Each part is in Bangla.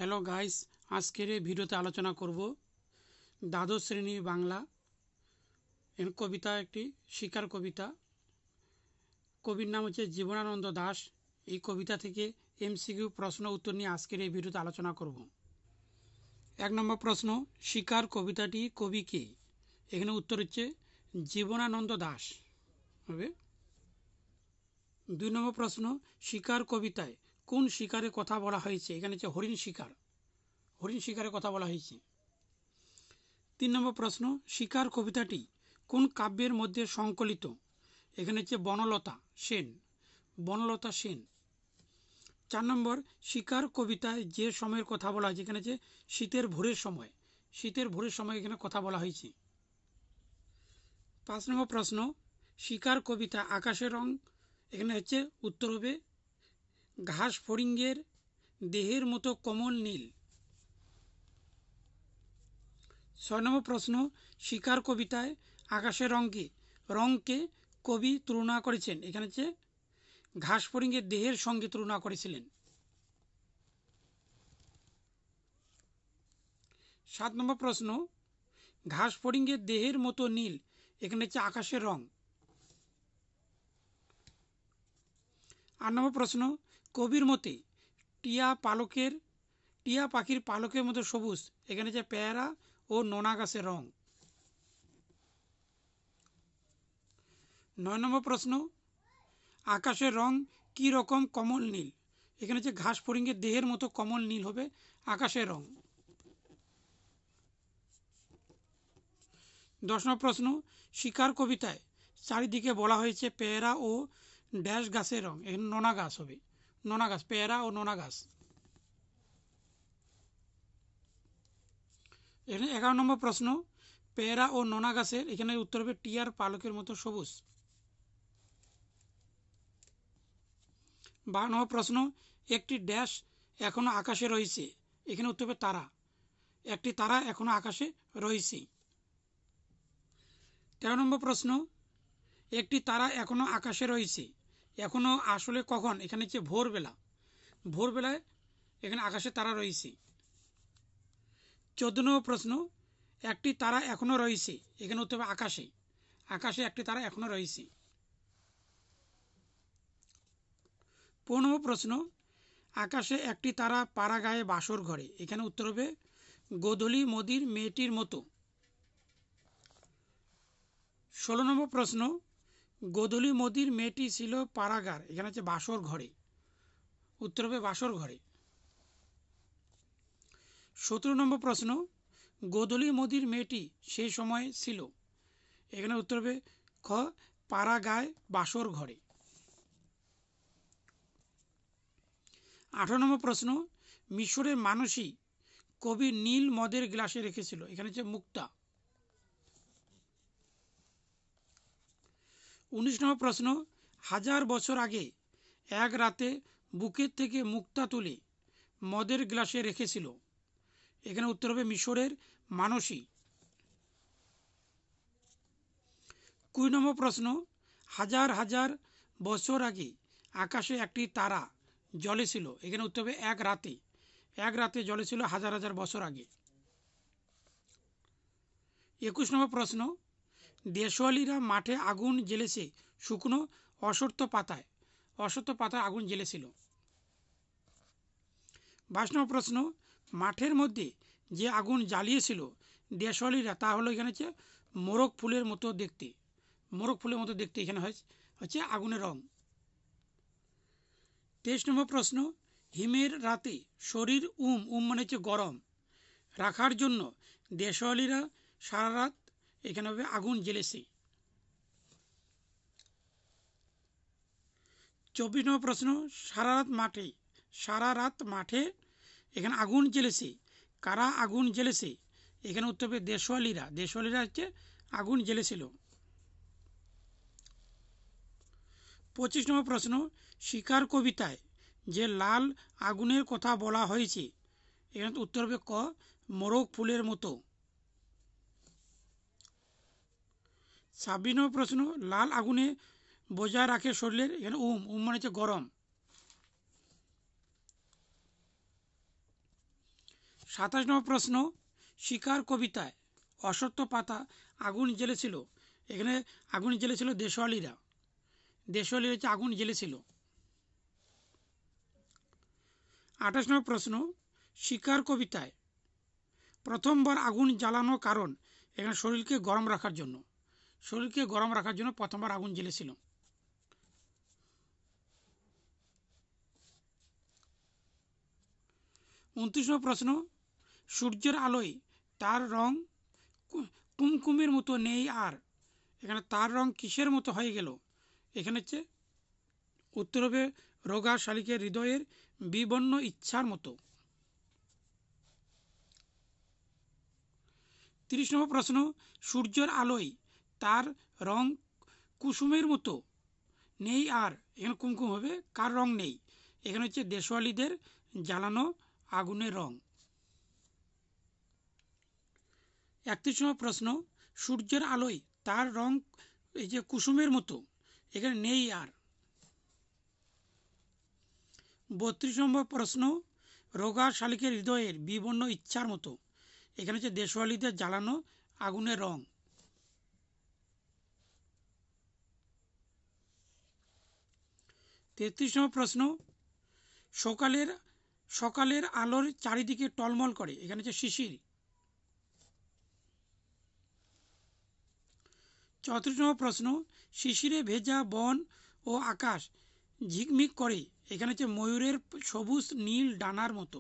হ্যালো গাইস, আজকের এই ভিডিওতে আলোচনা করব দ্বাদশ শ্রেণীর বাংলা কবিতা, একটি শিকার কবিতা। কবির নাম হচ্ছে জীবনানন্দ দাশ। এই কবিতা থেকে এমসিকিউ প্রশ্ন উত্তর নিয়ে আজকের এই ভিডিওতে আলোচনা করব। 1 নম্বর প্রশ্ন, শিকার কবিতাটি কবি কে? এখানে উত্তর হচ্ছে জীবনানন্দ দাশ হবে। 2 নম্বর প্রশ্ন, শিকার কবিতায় কোন শিকারের কথা বলা হয়েছে? এখানে হচ্ছে হরিণ শিকারের কথা বলা হয়েছে। 3 নম্বর প্রশ্ন, শিকার কবিতাটি কোন কাব্যের মধ্যে সংকলিত? এখানে হচ্ছে বনলতা সেন। 4 নম্বর, শিকার কবিতায় যে সময়ের কথা বলা হয়েছে, এখানে হচ্ছে শীতের ভোরের সময় এখানে কথা বলা হয়েছে। 5 নম্বর প্রশ্ন, শিকার কবিতা আকাশের রং, এখানে হচ্ছে উত্তর হবে ঘাস ফড়িঙ্গের দেহের মতো কোমল নীল। 6 নম্বর প্রশ্ন, শিকার কবিতায় আকাশের রংকে কবি তুলনা করেছেন? এখানে হচ্ছে ঘাস ফড়িঙ্গের দেহের সঙ্গে তুলনা করেছিলেন। 7 নম্বর প্রশ্ন, ঘাস ফড়িঙ্গের দেহের মতো নীল, এখানে হচ্ছে আকাশের রং। 8 নম্বর প্রশ্ন, কবির মতে টিয়া পাখির পালকের মতো সবুজ, এখানে হচ্ছে পেয়ারা ও নোনা গাছের রং। 9 নম্বর প্রশ্ন, আকাশের রং কি রকম কমল নীল? এখানে হচ্ছে ঘাস ফড়িঙ্গের দেহের মতো কমল নীল হবে আকাশের রং। 10 নম্বর প্রশ্ন, শিকার কবিতায় চারিদিকে বলা হয়েছে পেয়ারা ও ড্যাশ গাছের রং, এখানে নোনা গাছ হবে, পেয়ারা ও নোনা গাছ। এখানে 11 নম্বর প্রশ্ন, পেয়ারা ও নোনা গাছের, এখানে উত্তর হবে টিয়ার পালকের মতো সবুজ। 12 নম্বর প্রশ্ন, একটি ড্যাশ এখনো আকাশে রয়েছে, এখানে উত্তর হবে তারা, একটি তারা এখনো আকাশে রয়েছে। 13 নম্বর প্রশ্ন, একটি তারা এখনো আকাশে রয়েছে, এখনো আসলে কখন? এখানে হচ্ছে ভোরবেলায় এখানে আকাশে তারা রয়েছে। 14 নম্বর প্রশ্ন, একটি তারা এখনো রয়েছে, এখানে উত্তর হবে আকাশে একটি তারা এখনো রয়েছে। 15 নম্বর প্রশ্ন, আকাশে একটি তারা পাড়া গায়ে বাসর ঘরে, এখানে উত্তর হবে গোধূলি মোদির মেয়েটির মতো। 16 নম্বর প্রশ্ন, গোধূলি মোদির মেয়েটি ছিল পাড়াগার, এখানে হচ্ছে বাসর ঘরে, উত্তর হবে বাসর ঘরে। 17 নম্বর প্রশ্ন, গোধূলি মোদির মেয়েটি সেই সময় ছিল, এখানে উত্তর হবে খ পাড়া গায়ে বাসর ঘরে। 18 নম্বর প্রশ্ন, মিশরের মানুষই কবি নীল মদের গ্লাসে রেখেছিল, এখানে হচ্ছে মুক্তা। 19 নম্বর প্রশ্ন, 1000 বছর আগে এক রাতে বুকের থেকে মুক্তা তুলে মদের গ্লাসে রেখেছিল, এখানে উত্তর হবে মিশরের মানুষই। 20 নম্বর প্রশ্ন, হাজার হাজার বছর আগে আকাশে একটি তারা জ্বলেছিল, এখানে উত্তর হবে এক রাতে জ্বলেছিল হাজার হাজার বছর আগে। 21 নম্বর প্রশ্ন, দেশওয়ালিরা মাঠে আগুন জ্বেলেছে শুকনো অশ্বত্থ পাতায় আগুন জ্বেলেছিল। 22 নম্বর প্রশ্ন, মাঠের মধ্যে যে আগুন জ্বালিয়েছিল দেশওয়ালিরা, তা হলো এখানে হচ্ছে মোরগ ফুলের মতো দেখতে এখানে হচ্ছে আগুনের রং। 23 নম্বর প্রশ্ন, হিমের রাতে শরীর মানে হচ্ছে গরম রাখার জন্য দেশওয়ালিরা সারা রাত এখানে হবে আগুন জ্বেলেছে। 24 নম্বর প্রশ্ন, সারা রাত মাঠে এখানে আগুন জ্বেলেছে, কারা আগুন জ্বেলেছে? এখানে উত্তর হবে দেশওয়ালিরা হচ্ছে আগুন জ্বেলেছিল। 25 নম্বর প্রশ্ন, শিকার কবিতায় যে লাল আগুনের কথা বলা হয়েছে, এখানে উত্তর হবে ক মোরগ ফুলের মতো। 26 নম্বর প্রশ্ন, লাল আগুনে বজায় রাখে শরীরের, এখানে মানে হচ্ছে গরম। 27 নম্বর প্রশ্ন, শিকার কবিতায় অশ্বত্থ পাতা আগুন জ্বেলেছিল, এখানে আগুন জ্বেলেছিল দেশওয়ালিরা, দেশওয়ালিরা হচ্ছে আগুন জ্বেলেছিল। 28 নম্বর প্রশ্ন, শিকার কবিতায় প্রথমবার আগুন জ্বালানো কারণ, এখানে শরীরকে গরম রাখার জন্য, শরীরকে গরম রাখার জন্য প্রথমবার আগুন জ্বেলেছিল। 29 নম্বর প্রশ্ন, সূর্যের আলোয় তার রং কুমকুমের মতো নেই আর, এখানে তার রং কিসের মতো হয়ে গেল, এখানে হচ্ছে উত্তর হবে রোগা শালিকের হৃদয়ের বিবর্ণ ইচ্ছার মতো। 30 নম্বর প্রশ্ন, সূর্যের আলোয় তার রং কুসুমের মতো নেই আর, এখানে কুমকুম হবে, কার রং নেই, এখানে হচ্ছে দেশওয়ালিদের জ্বালানো আগুনের রং। 31 নম্বর প্রশ্ন, সূর্যের আলোয় তার রং এই যে কুসুমের মতো, এখানে নেই আর। 32 নম্বর প্রশ্ন, রোগা শালিকের হৃদয়ের বিবর্ণ ইচ্ছার মতো, এখানে হচ্ছে দেশওয়ালিদের জ্বালানো আগুনের রং। 33 নম্বর প্রশ্ন, সকালের সকালের আলোর চারিদিকে টলমল করে, এখানে হচ্ছে শিশির। 34 নম্বর প্রশ্ন, শিশিরে ভেজা বন ও আকাশ ঝিকমিক করে, এখানে হচ্ছে ময়ূরের সবুজ নীল ডানার মতো।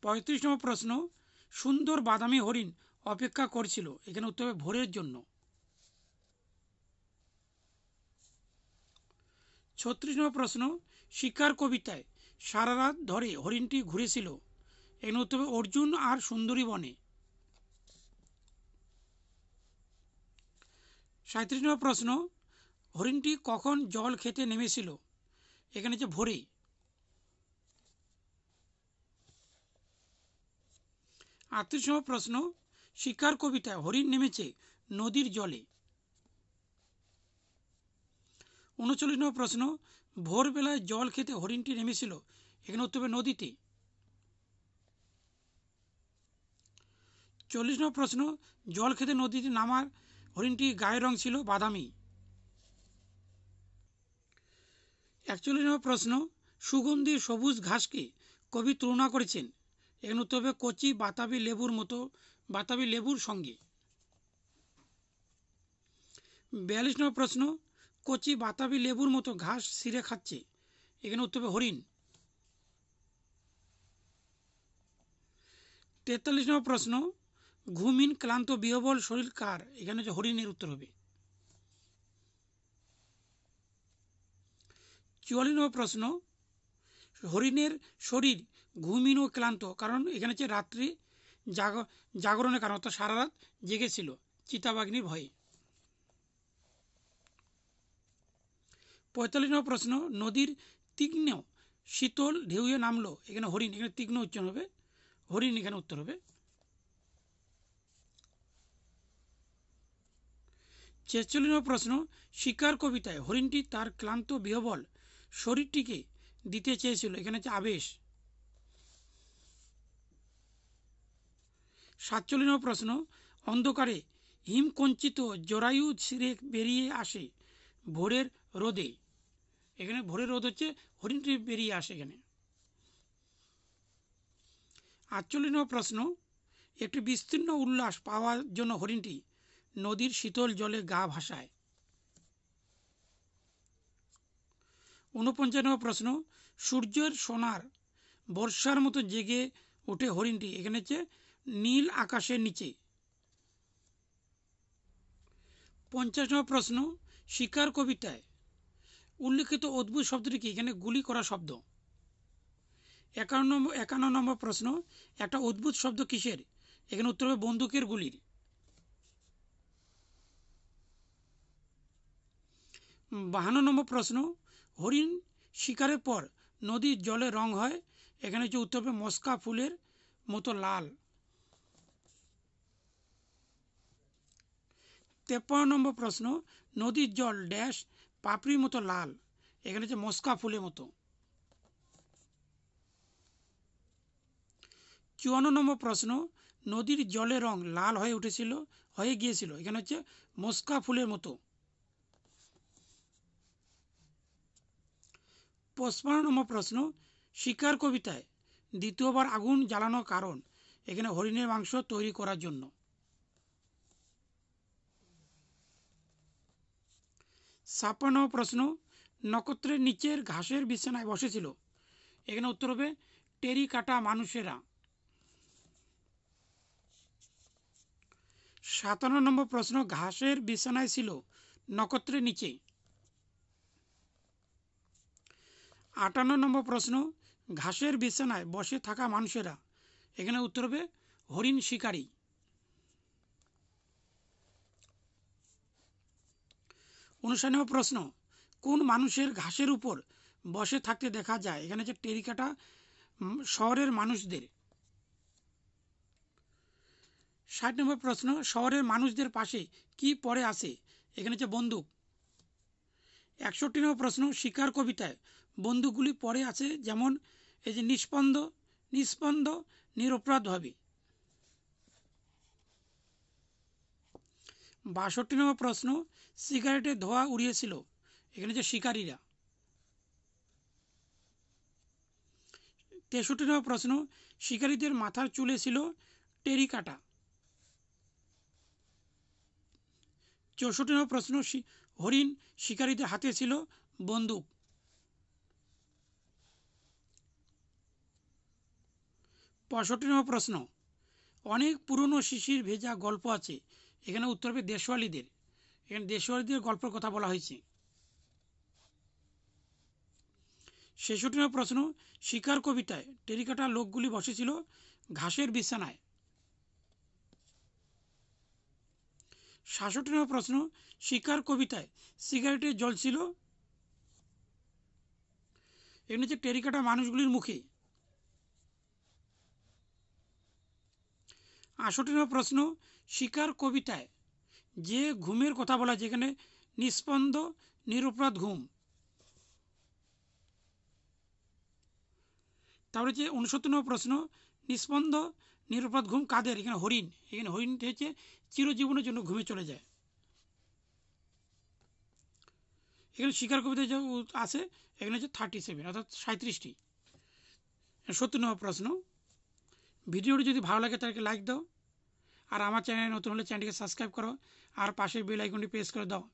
35 নম্বর প্রশ্ন, সুন্দর বাদামি হরিণ অপেক্ষা করছিল, এখানে উত্তর হবে ভোরের জন্য। 36 নম্বর প্রশ্ন, শিকার কবিতায় সারা রাত ধরে হরিণটি ঘুরেছিল, এখানে উত্তর হবে অর্জুন আর সুন্দরী বনে। 37 নম্বর প্রশ্ন, হরিণটি কখন জল খেতে নেমেছিল, এখানে হচ্ছে ভোরে। 38 নম্বর প্রশ্ন, শিকার কবিতায় হরিণ নেমেছে নদীর জলে। 39 নম্বর প্রশ্ন, ভোরবেলায় জল খেতে হরিণটি নেমেছিল, এখানে উত্তর হবে নদীতে। 40 নম্বর প্রশ্ন, জল খেতে নদীতে নামার হরিণটি গায়ের রং ছিল বাদামি। 41 নম্বর প্রশ্ন, সুগন্ধি সবুজ ঘাসকে কবি তুলনা করেছেন, এখানে উত্তর হবে কচি বাতাবি লেবুর মতো, বাতাবি লেবুর সঙ্গে। 42 নম্বর প্রশ্ন, কচি বাতাবি লেবুর মতো ঘাস ছিঁড়ে খাচ্ছে, এখানে উত্তর হবে হরিণ। 43 নম্বর প্রশ্ন, ঘুমিন ক্লান্ত বিহবল শরীর কার, এখানে হচ্ছে হরিণের উত্তর হবে। 44 নম্বর প্রশ্ন, হরিণের শরীর ঘুমিন ও ক্লান্ত কারণ, এখানে হচ্ছে রাত্রি জাগরণের কারণ, অর্থাৎ সারা রাত জেগেছিল চিতাবাঘিনীর ভয়ে। 45 নম্বর প্রশ্ন, নদীর তীক্ষ্ণ শীতল ঢেউয়ে নামলো, এখানে হরিণ, এখানে তীক্ষ্ণ উচ্চারণ হবে হরিণ, এখানে উত্তর হবে। 46 নম্বর প্রশ্ন, শিকার কবিতায় হরিণটি তার ক্লান্ত বিহবল শরীরটিকে দিতে চেয়েছিল, এখানে হচ্ছে আবেশ। 47 নম্বর প্রশ্ন, অন্ধকারে হিমকঞ্চিত জরায়ু ছিঁড়ে বেরিয়ে আসে ভোরের রোদে, এখানে ভোরের রোদ হচ্ছে হরিণটি বেরিয়ে আসে এখানে। 48 নম্বর প্রশ্ন, একটি বিস্তীর্ণ উল্লাস পাওয়ার জন্য হরিণটি নদীর শীতল জলে গা ভাসায়। 49 নম্বর প্রশ্ন, সূর্যের সোনার বর্ষার মতো জেগে ওঠে হরিণটি, এখানে হচ্ছে নীল আকাশের নিচে। 50 নম্বর প্রশ্ন, শিকার কবিতায় উল্লেখিত অদ্ভুত শব্দটি কি, এখানে গুলি করা শব্দ। 51 নম্বর প্রশ্ন, একটা অদ্ভুত শব্দ কিসের, এখানে উত্তর হবে বন্দুকের গুলির। 52 নম্বর প্রশ্ন, হরিণ শিকারের পর নদীর জলের রং হয়, এখানে হচ্ছে উত্তর হবে মস্কা ফুলের মতো লাল। 53 নম্বর প্রশ্ন, নদীর জল ড্যাশ পাপড়ির মতো লাল, এখানে হচ্ছে মস্কা ফুলের মতো। 54 নম্বর প্রশ্ন, নদীর জলের রং লাল হয়ে গিয়েছিল, এখানে হচ্ছে মস্কা ফুলের মতো। 55 নম্বর প্রশ্ন, শিকার কবিতায় দ্বিতীয়বার আগুন জ্বালানোর কারণ, এখানে হরিণের মাংস তৈরি করার জন্য। 56 নম্বর প্রশ্ন, নক্ষত্রের নিচের ঘাসের বিছানায় বসেছিল, এখানে উত্তর হবে টেরিকাটা মানুষেরা। 57 নম্বর প্রশ্ন, ঘাসের বিছানায় ছিল নক্ষত্রের নিচে। 58 নম্বর প্রশ্ন, ঘাসের বিছানায় বসে থাকা মানুষেরা, এখানে উত্তর হবে হরিণ শিকারী। 59 নম্বর প্রশ্ন, কোন মানুষের ঘাসের উপর বসে থাকতে দেখা যায়, এখানে হচ্ছে টেরিকাটা শহরের মানুষদের। 60 নম্বর প্রশ্ন, শহরের মানুষদের পাশে কি পড়ে আছে, এখানে হচ্ছে বন্দুক। 61 নম্বর প্রশ্ন, শিকার কবিতায় বন্দুকগুলি পড়ে আছে যেমন এই যে নিস্পন্দ নিরপরাধভাবে। 62 নম্বর প্রশ্ন, সিগারেটের ধোঁয়া উড়িয়েছিল, এখানে যে শিকারীরা। 63 নম্বর প্রশ্ন, শিকারীদের মাথার চুলে ছিল টেরিকাটা। 64 নম্বর প্রশ্ন, হরিণ শিকারীদের হাতে ছিল বন্দুক। 65 নম্বর প্রশ্ন, অনেক পুরনো শিশির ভেজা গল্প আছে, এখানে উত্তর হবে দেশওয়ালীদের। এখানে দেশওয়ালীদের গল্পের কথা বলা হয়েছে। 66 নম্বর প্রশ্ন, শিকার কবিতায় টেরিকাটা লোকগুলি বসেছিল ঘাসের বিছানায়। 67 নম্বর প্রশ্ন, শিকার কবিতায় সিগারেটের জ্বলছিল, এখানে হচ্ছে টেরিকাটা মানুষগুলির মুখে। 68 নম্বর প্রশ্ন, শিকার কবিতায় যে ঘুমের কথা বলা, যেখানে নিস্পন্দ নিরপরাধ ঘুম। তারপরে হচ্ছে 69 নম্বর প্রশ্ন, নিস্পন্দ নিরপরাধ ঘুম কাদের, এখানে হরিণ। এখানে হরিণটি হচ্ছে চিরজীবনের জন্য ঘুমে চলে যায়। এখানে শিকার কবিতা যে আছে, এখানে হচ্ছে 37 অর্থাৎ 37টি। 70 নম্বর প্রশ্ন, ভিডিওটি যদি ভালো লাগে তাহলে লাইক দাও, আর আমার চ্যানেলে নতুন হলে চ্যানেলটিকে সাবস্ক্রাইব করো, আর পাশের বেল আইকনটি প্রেস করে দাও।